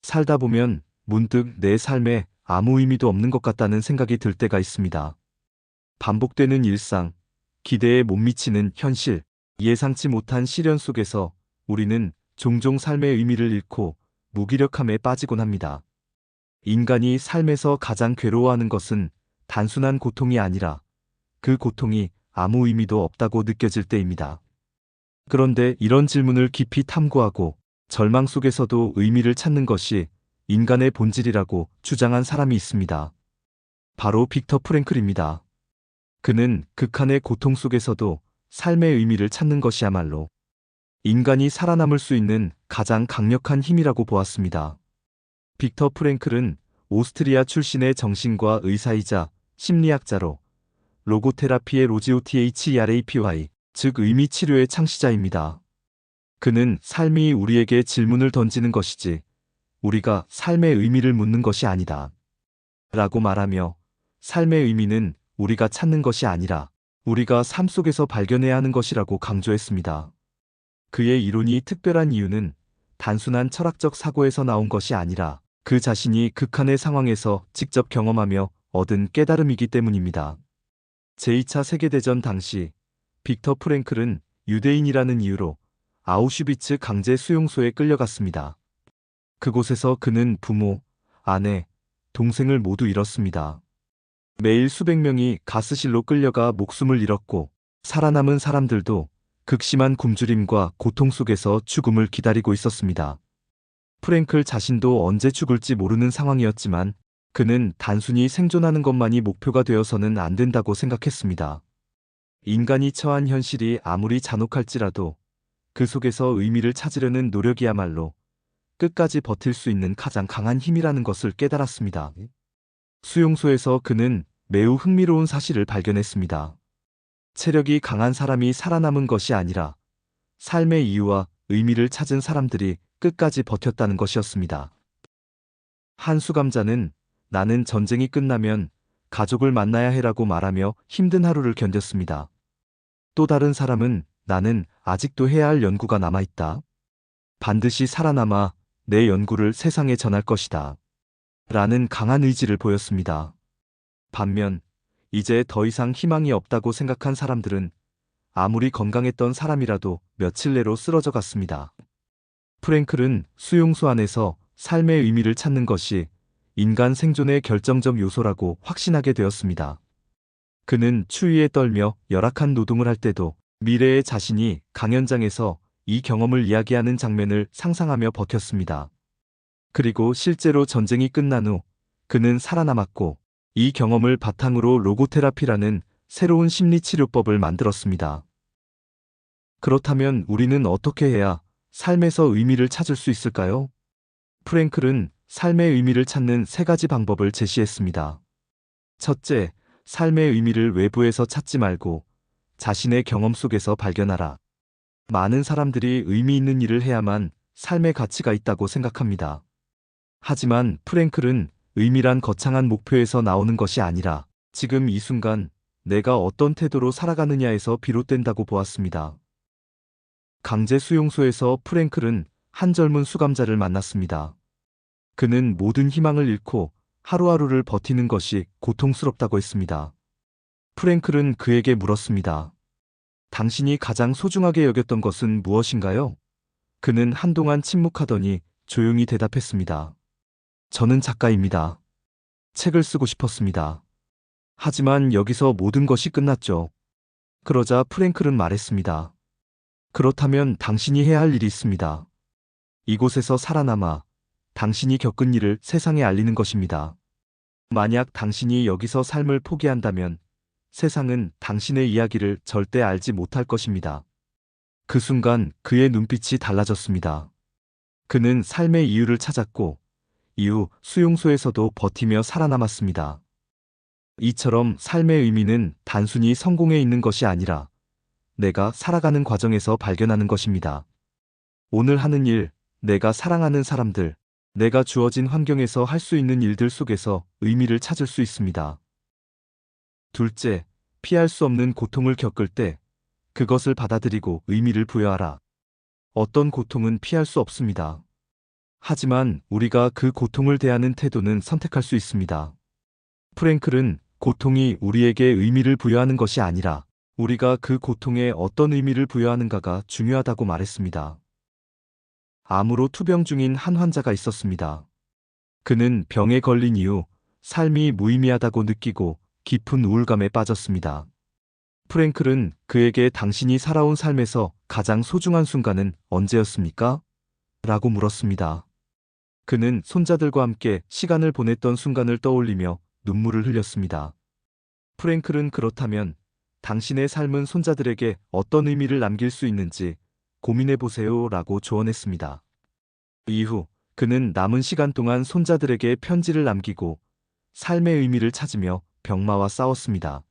살다 보면 문득 내 삶에 아무 의미도 없는 것 같다는 생각이 들 때가 있습니다. 반복되는 일상, 기대에 못 미치는 현실, 예상치 못한 시련 속에서 우리는 종종 삶의 의미를 잃고 무기력함에 빠지곤 합니다. 인간이 삶에서 가장 괴로워하는 것은 단순한 고통이 아니라 그 고통이 아무 의미도 없다고 느껴질 때입니다. 그런데 이런 질문을 깊이 탐구하고 절망 속에서도 의미를 찾는 것이 인간의 본질이라고 주장한 사람이 있습니다. 바로 빅터 프랭클입니다. 그는 극한의 고통 속에서도 삶의 의미를 찾는 것이야말로 인간이 살아남을 수 있는 가장 강력한 힘이라고 보았습니다. 빅터 프랭클은 오스트리아 출신의 정신과 의사이자 심리학자로 로고테라피의 로지오THERAPY, 즉 의미 치료의 창시자입니다. 그는 삶이 우리에게 질문을 던지는 것이지 우리가 삶의 의미를 묻는 것이 아니다 라고 말하며 삶의 의미는 우리가 찾는 것이 아니라 우리가 삶 속에서 발견해야 하는 것이라고 강조했습니다. 그의 이론이 특별한 이유는 단순한 철학적 사고에서 나온 것이 아니라 그 자신이 극한의 상황에서 직접 경험하며 얻은 깨달음이기 때문입니다. 제2차 세계대전 당시 빅터 프랭클은 유대인이라는 이유로 아우슈비츠 강제 수용소에 끌려갔습니다. 그곳에서 그는 부모, 아내, 동생을 모두 잃었습니다. 매일 수백 명이 가스실로 끌려가 목숨을 잃었고 살아남은 사람들도 극심한 굶주림과 고통 속에서 죽음을 기다리고 있었습니다. 프랭클 자신도 언제 죽을지 모르는 상황이었지만 그는 단순히 생존하는 것만이 목표가 되어서는 안 된다고 생각했습니다. 인간이 처한 현실이 아무리 잔혹할지라도 그 속에서 의미를 찾으려는 노력이야말로 끝까지 버틸 수 있는 가장 강한 힘이라는 것을 깨달았습니다. 수용소에서 그는 매우 흥미로운 사실을 발견했습니다. 체력이 강한 사람이 살아남은 것이 아니라 삶의 이유와 의미를 찾은 사람들이 끝까지 버텼다는 것이었습니다. 한 수감자는 나는 전쟁이 끝나면 가족을 만나야 해라고 말하며 힘든 하루를 견뎠습니다. 또 다른 사람은 나는 아직도 해야 할 연구가 남아있다. 반드시 살아남아 내 연구를 세상에 전할 것이다. 라는 강한 의지를 보였습니다. 반면 이제 더 이상 희망이 없다고 생각한 사람들은 아무리 건강했던 사람이라도 며칠 내로 쓰러져 갔습니다. 프랭클은 수용소 안에서 삶의 의미를 찾는 것이 인간 생존의 결정적 요소라고 확신하게 되었습니다. 그는 추위에 떨며 열악한 노동을 할 때도 미래의 자신이 강연장에서 이 경험을 이야기하는 장면을 상상하며 버텼습니다. 그리고 실제로 전쟁이 끝난 후 그는 살아남았고 이 경험을 바탕으로 로고테라피라는 새로운 심리치료법을 만들었습니다. 그렇다면 우리는 어떻게 해야 삶에서 의미를 찾을 수 있을까요? 프랭클은 삶의 의미를 찾는 세 가지 방법을 제시했습니다. 첫째, 삶의 의미를 외부에서 찾지 말고 자신의 경험 속에서 발견하라. 많은 사람들이 의미 있는 일을 해야만 삶의 가치가 있다고 생각합니다. 하지만 프랭클은 의미란 거창한 목표에서 나오는 것이 아니라 지금 이 순간 내가 어떤 태도로 살아가느냐에서 비롯된다고 보았습니다. 강제 수용소에서 프랭클은 한 젊은 수감자를 만났습니다. 그는 모든 희망을 잃고 하루하루를 버티는 것이 고통스럽다고 했습니다. 프랭클은 그에게 물었습니다. 당신이 가장 소중하게 여겼던 것은 무엇인가요? 그는 한동안 침묵하더니 조용히 대답했습니다. 저는 작가입니다. 책을 쓰고 싶었습니다. 하지만 여기서 모든 것이 끝났죠. 그러자 프랭클은 말했습니다. 그렇다면 당신이 해야 할 일이 있습니다. 이곳에서 살아남아 당신이 겪은 일을 세상에 알리는 것입니다. 만약 당신이 여기서 삶을 포기한다면 세상은 당신의 이야기를 절대 알지 못할 것입니다. 그 순간 그의 눈빛이 달라졌습니다. 그는 삶의 이유를 찾았고 이후 수용소에서도 버티며 살아남았습니다. 이처럼 삶의 의미는 단순히 성공에 있는 것이 아니라 내가 살아가는 과정에서 발견하는 것입니다. 오늘 하는 일, 내가 사랑하는 사람들, 내가 주어진 환경에서 할 수 있는 일들 속에서 의미를 찾을 수 있습니다. 둘째, 피할 수 없는 고통을 겪을 때 그것을 받아들이고 의미를 부여하라. 어떤 고통은 피할 수 없습니다. 하지만 우리가 그 고통을 대하는 태도는 선택할 수 있습니다. 프랭클은 고통이 우리에게 의미를 부여하는 것이 아니라 우리가 그 고통에 어떤 의미를 부여하는가가 중요하다고 말했습니다. 암으로 투병 중인 한 환자가 있었습니다. 그는 병에 걸린 이후 삶이 무의미하다고 느끼고 깊은 우울감에 빠졌습니다. 프랭클은 그에게 당신이 살아온 삶에서 가장 소중한 순간은 언제였습니까? 라고 물었습니다. 그는 손자들과 함께 시간을 보냈던 순간을 떠올리며 눈물을 흘렸습니다. 프랭클은 그렇다면 당신의 삶은 손자들에게 어떤 의미를 남길 수 있는지 고민해보세요 라고 조언했습니다. 이후 그는 남은 시간 동안 손자들에게 편지를 남기고 삶의 의미를 찾으며 병마와 싸웠습니다.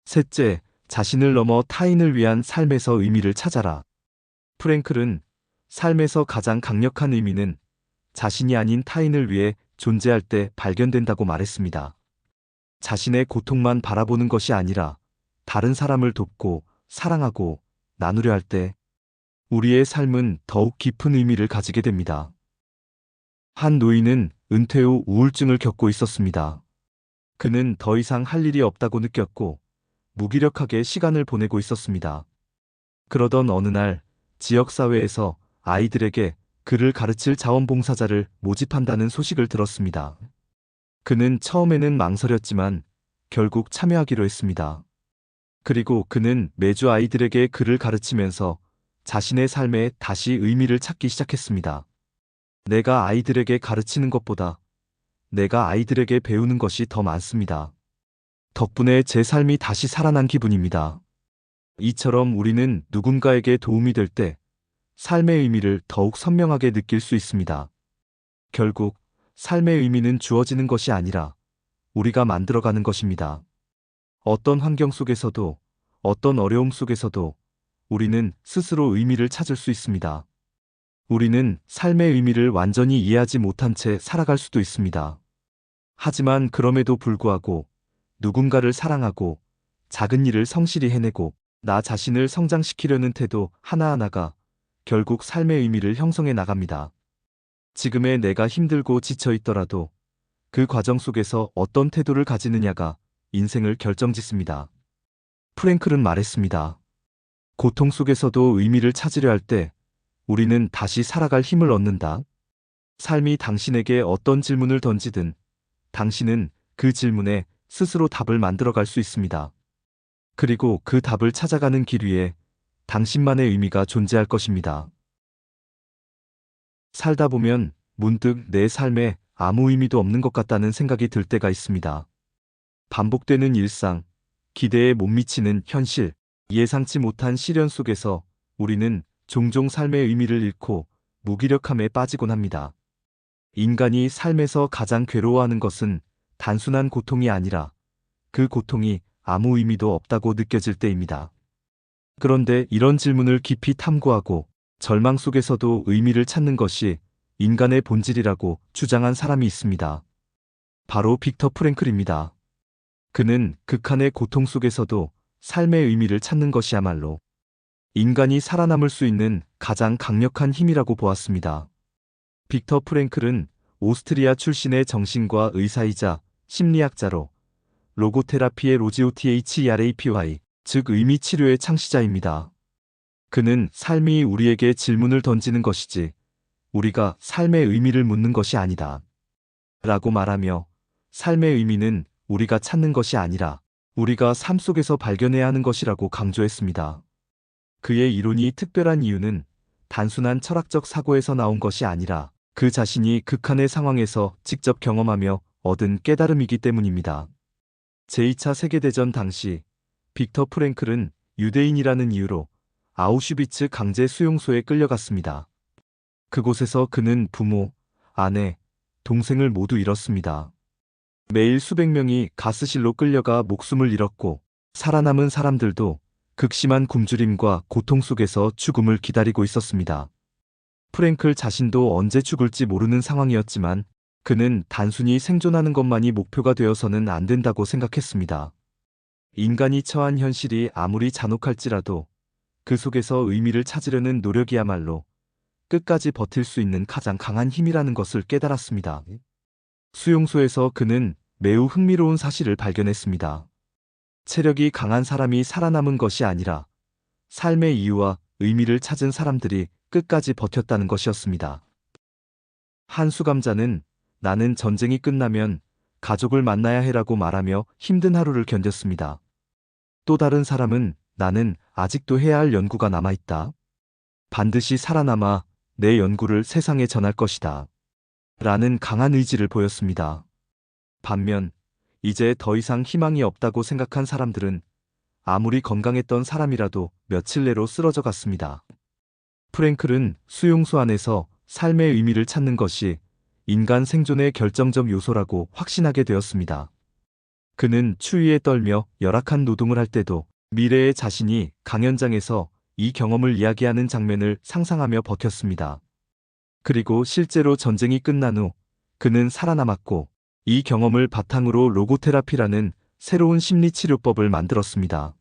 셋째, 자신을 넘어 타인을 위한 삶에서 의미를 찾아라. 프랭클은 삶에서 가장 강력한 의미는 자신이 아닌 타인을 위해 존재할 때 발견된다고 말했습니다. 자신의 고통만 바라보는 것이 아니라 다른 사람을 돕고 사랑하고 나누려 할 때 우리의 삶은 더욱 깊은 의미를 가지게 됩니다. 한 노인은 은퇴 후 우울증을 겪고 있었습니다. 그는 더 이상 할 일이 없다고 느꼈고 무기력하게 시간을 보내고 있었습니다. 그러던 어느 날 지역사회에서 아이들에게 글을 가르칠 자원봉사자를 모집한다는 소식을 들었습니다. 그는 처음에는 망설였지만 결국 참여하기로 했습니다. 그리고 그는 매주 아이들에게 글을 가르치면서 자신의 삶에 다시 의미를 찾기 시작했습니다. 내가 아이들에게 가르치는 것보다 내가 아이들에게 배우는 것이 더 많습니다. 덕분에 제 삶이 다시 살아난 기분입니다. 이처럼 우리는 누군가에게 도움이 될 때 삶의 의미를 더욱 선명하게 느낄 수 있습니다. 결국 삶의 의미는 주어지는 것이 아니라 우리가 만들어가는 것입니다. 어떤 환경 속에서도 어떤 어려움 속에서도 우리는 스스로 의미를 찾을 수 있습니다. 우리는 삶의 의미를 완전히 이해하지 못한 채 살아갈 수도 있습니다. 하지만 그럼에도 불구하고 누군가를 사랑하고 작은 일을 성실히 해내고 나 자신을 성장시키려는 태도 하나하나가 결국 삶의 의미를 형성해 나갑니다. 지금의 내가 힘들고 지쳐 있더라도 그 과정 속에서 어떤 태도를 가지느냐가 인생을 결정짓습니다. 프랭클은 말했습니다. 고통 속에서도 의미를 찾으려 할 때 우리는 다시 살아갈 힘을 얻는다. 삶이 당신에게 어떤 질문을 던지든 당신은 그 질문에 스스로 답을 만들어갈 수 있습니다. 그리고 그 답을 찾아가는 길 위에 당신만의 의미가 존재할 것입니다. 살다 보면 문득 내 삶에 아무 의미도 없는 것 같다는 생각이 들 때가 있습니다. 반복되는 일상, 기대에 못 미치는 현실, 예상치 못한 시련 속에서 우리는 종종 삶의 의미를 잃고 무기력함에 빠지곤 합니다. 인간이 삶에서 가장 괴로워하는 것은 단순한 고통이 아니라 그 고통이 아무 의미도 없다고 느껴질 때입니다. 그런데 이런 질문을 깊이 탐구하고 절망 속에서도 의미를 찾는 것이 인간의 본질이라고 주장한 사람이 있습니다. 바로 빅터 프랭클입니다. 그는 극한의 고통 속에서도 삶의 의미를 찾는 것이야말로 인간이 살아남을 수 있는 가장 강력한 힘이라고 보았습니다. 빅터 프랭클은 오스트리아 출신의 정신과 의사이자 심리학자로 로고테라피의 로지오THERAPY, 즉 의미 치료의 창시자입니다. 그는 삶이 우리에게 질문을 던지는 것이지 우리가 삶의 의미를 묻는 것이 아니다 라고 말하며 삶의 의미는 우리가 찾는 것이 아니라 우리가 삶 속에서 발견해야 하는 것이라고 강조했습니다. 그의 이론이 특별한 이유는 단순한 철학적 사고에서 나온 것이 아니라 그 자신이 극한의 상황에서 직접 경험하며 얻은 깨달음이기 때문입니다. 제2차 세계대전 당시 빅터 프랭클은 유대인이라는 이유로 아우슈비츠 강제 수용소에 끌려갔습니다. 그곳에서 그는 부모, 아내, 동생을 모두 잃었습니다. 매일 수백 명이 가스실로 끌려가 목숨을 잃었고 살아남은 사람들도 극심한 굶주림과 고통 속에서 죽음을 기다리고 있었습니다. 프랭클 자신도 언제 죽을지 모르는 상황이었지만 그는 단순히 생존하는 것만이 목표가 되어서는 안 된다고 생각했습니다. 인간이 처한 현실이 아무리 잔혹할지라도 그 속에서 의미를 찾으려는 노력이야말로 끝까지 버틸 수 있는 가장 강한 힘이라는 것을 깨달았습니다. 수용소에서 그는 매우 흥미로운 사실을 발견했습니다. 체력이 강한 사람이 살아남은 것이 아니라 삶의 이유와 의미를 찾은 사람들이 끝까지 버텼다는 것이었습니다. 한 수감자는 나는 전쟁이 끝나면 가족을 만나야 해라고 말하며 힘든 하루를 견뎠습니다. 또 다른 사람은 나는 아직도 해야 할 연구가 남아있다. 반드시 살아남아 내 연구를 세상에 전할 것이다. 라는 강한 의지를 보였습니다. 반면 이제 더 이상 희망이 없다고 생각한 사람들은 아무리 건강했던 사람이라도 며칠 내로 쓰러져 갔습니다. 프랭클은 수용소 안에서 삶의 의미를 찾는 것이 인간 생존의 결정적 요소라고 확신하게 되었습니다. 그는 추위에 떨며 열악한 노동을 할 때도 미래의 자신이 강연장에서 이 경험을 이야기하는 장면을 상상하며 버텼습니다. 그리고 실제로 전쟁이 끝난 후 그는 살아남았고 이 경험을 바탕으로 로고테라피라는 새로운 심리치료법을 만들었습니다.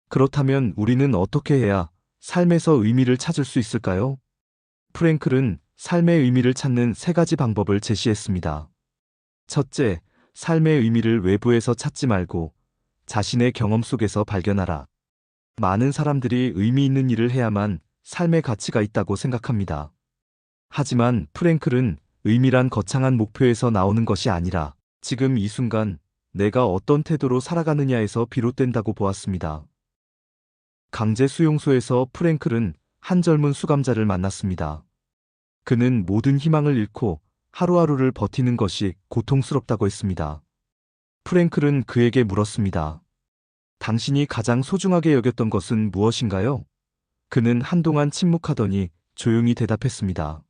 그렇다면 우리는 어떻게 해야 삶에서 의미를 찾을 수 있을까요? 프랭클은 삶의 의미를 찾는 3가지 방법을 제시했습니다. 첫째, 삶의 의미를 외부에서 찾지 말고 자신의 경험 속에서 발견하라. 많은 사람들이 의미 있는 일을 해야만 삶의 가치가 있다고 생각합니다. 하지만 프랭클은 의미란 거창한 목표에서 나오는 것이 아니라 지금 이 순간 내가 어떤 태도로 살아가느냐에서 비롯된다고 보았습니다. 강제 수용소에서 프랭클은 한 젊은 수감자를 만났습니다. 그는 모든 희망을 잃고 하루하루를 버티는 것이 고통스럽다고 했습니다. 프랭클은 그에게 물었습니다. 당신이 가장 소중하게 여겼던 것은 무엇인가요? 그는 한동안 침묵하더니 조용히 대답했습니다.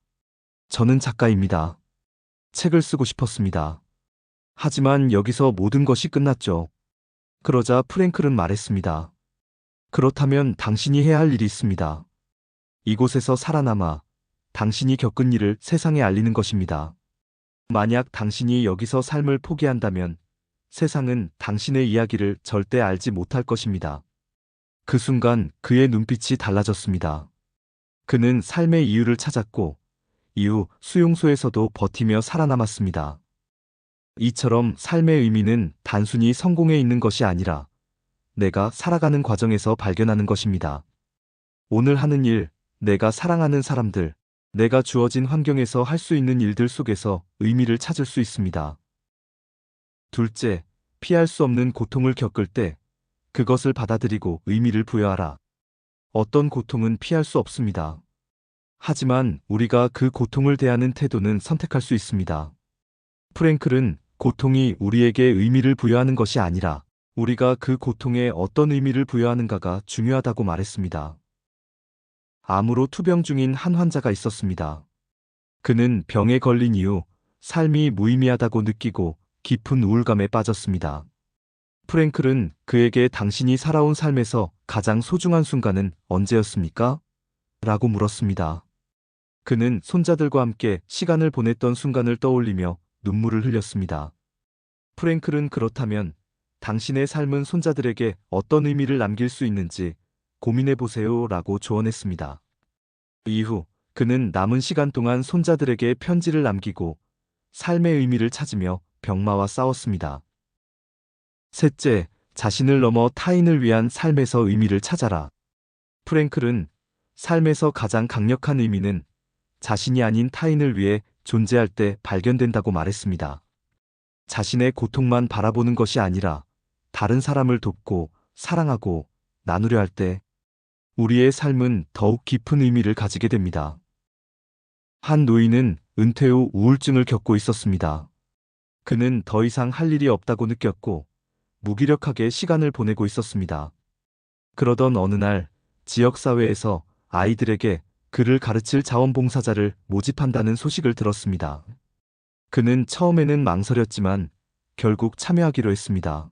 저는 작가입니다. 책을 쓰고 싶었습니다. 하지만 여기서 모든 것이 끝났죠. 그러자 프랭클은 말했습니다. 그렇다면 당신이 해야 할 일이 있습니다. 이곳에서 살아남아 당신이 겪은 일을 세상에 알리는 것입니다. 만약 당신이 여기서 삶을 포기한다면 세상은 당신의 이야기를 절대 알지 못할 것입니다. 그 순간 그의 눈빛이 달라졌습니다. 그는 삶의 이유를 찾았고 이후 수용소에서도 버티며 살아남았습니다. 이처럼 삶의 의미는 단순히 성공에 있는 것이 아니라 내가 살아가는 과정에서 발견하는 것입니다. 오늘 하는 일, 내가 사랑하는 사람들, 내가 주어진 환경에서 할 수 있는 일들 속에서 의미를 찾을 수 있습니다. 둘째, 피할 수 없는 고통을 겪을 때 그것을 받아들이고 의미를 부여하라. 어떤 고통은 피할 수 없습니다. 하지만 우리가 그 고통을 대하는 태도는 선택할 수 있습니다. 프랭클은 고통이 우리에게 의미를 부여하는 것이 아니라 우리가 그 고통에 어떤 의미를 부여하는가가 중요하다고 말했습니다. 암으로 투병 중인 한 환자가 있었습니다. 그는 병에 걸린 이후 삶이 무의미하다고 느끼고 깊은 우울감에 빠졌습니다. 프랭클은 그에게 당신이 살아온 삶에서 가장 소중한 순간은 언제였습니까? 라고 물었습니다. 그는 손자들과 함께 시간을 보냈던 순간을 떠올리며 눈물을 흘렸습니다. 프랭클은 그렇다면 당신의 삶은 손자들에게 어떤 의미를 남길 수 있는지 고민해보세요 라고 조언했습니다. 이후 그는 남은 시간 동안 손자들에게 편지를 남기고 삶의 의미를 찾으며 병마와 싸웠습니다. 셋째, 자신을 넘어 타인을 위한 삶에서 의미를 찾아라. 프랭클은 삶에서 가장 강력한 의미는 자신이 아닌 타인을 위해 존재할 때 발견된다고 말했습니다. 자신의 고통만 바라보는 것이 아니라 다른 사람을 돕고 사랑하고 나누려 할 때 우리의 삶은 더욱 깊은 의미를 가지게 됩니다. 한 노인은 은퇴 후 우울증을 겪고 있었습니다. 그는 더 이상 할 일이 없다고 느꼈고 무기력하게 시간을 보내고 있었습니다. 그러던 어느 날 지역사회에서 아이들에게 글을 가르칠 자원봉사자를 모집한다는 소식을 들었습니다. 그는 처음에는 망설였지만 결국 참여하기로 했습니다.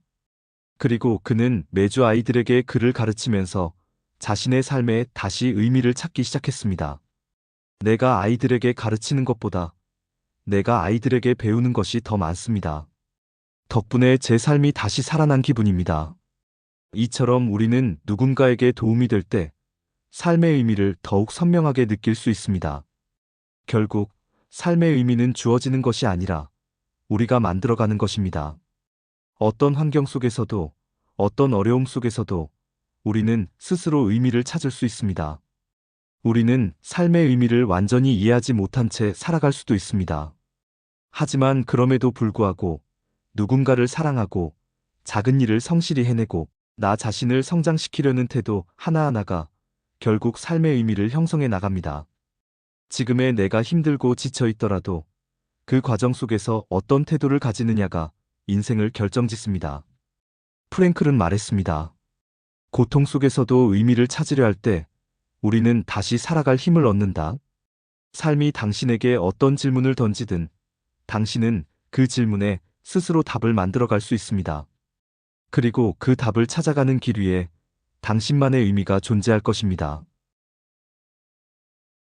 그리고 그는 매주 아이들에게 글을 가르치면서 자신의 삶에 다시 의미를 찾기 시작했습니다. 내가 아이들에게 가르치는 것보다 내가 아이들에게 배우는 것이 더 많습니다. 덕분에 제 삶이 다시 살아난 기분입니다. 이처럼 우리는 누군가에게 도움이 될 때 삶의 의미를 더욱 선명하게 느낄 수 있습니다. 결국 삶의 의미는 주어지는 것이 아니라 우리가 만들어가는 것입니다. 어떤 환경 속에서도, 어떤 어려움 속에서도 우리는 스스로 의미를 찾을 수 있습니다. 우리는 삶의 의미를 완전히 이해하지 못한 채 살아갈 수도 있습니다. 하지만 그럼에도 불구하고 누군가를 사랑하고 작은 일을 성실히 해내고 나 자신을 성장시키려는 태도 하나하나가 결국 삶의 의미를 형성해 나갑니다. 지금의 내가 힘들고 지쳐 있더라도 그 과정 속에서 어떤 태도를 가지느냐가 인생을 결정짓습니다. 프랭클은 말했습니다. 고통 속에서도 의미를 찾으려 할 때 우리는 다시 살아갈 힘을 얻는다. 삶이 당신에게 어떤 질문을 던지든 당신은 그 질문에 스스로 답을 만들어갈 수 있습니다. 그리고 그 답을 찾아가는 길 위에 당신만의 의미가 존재할 것입니다.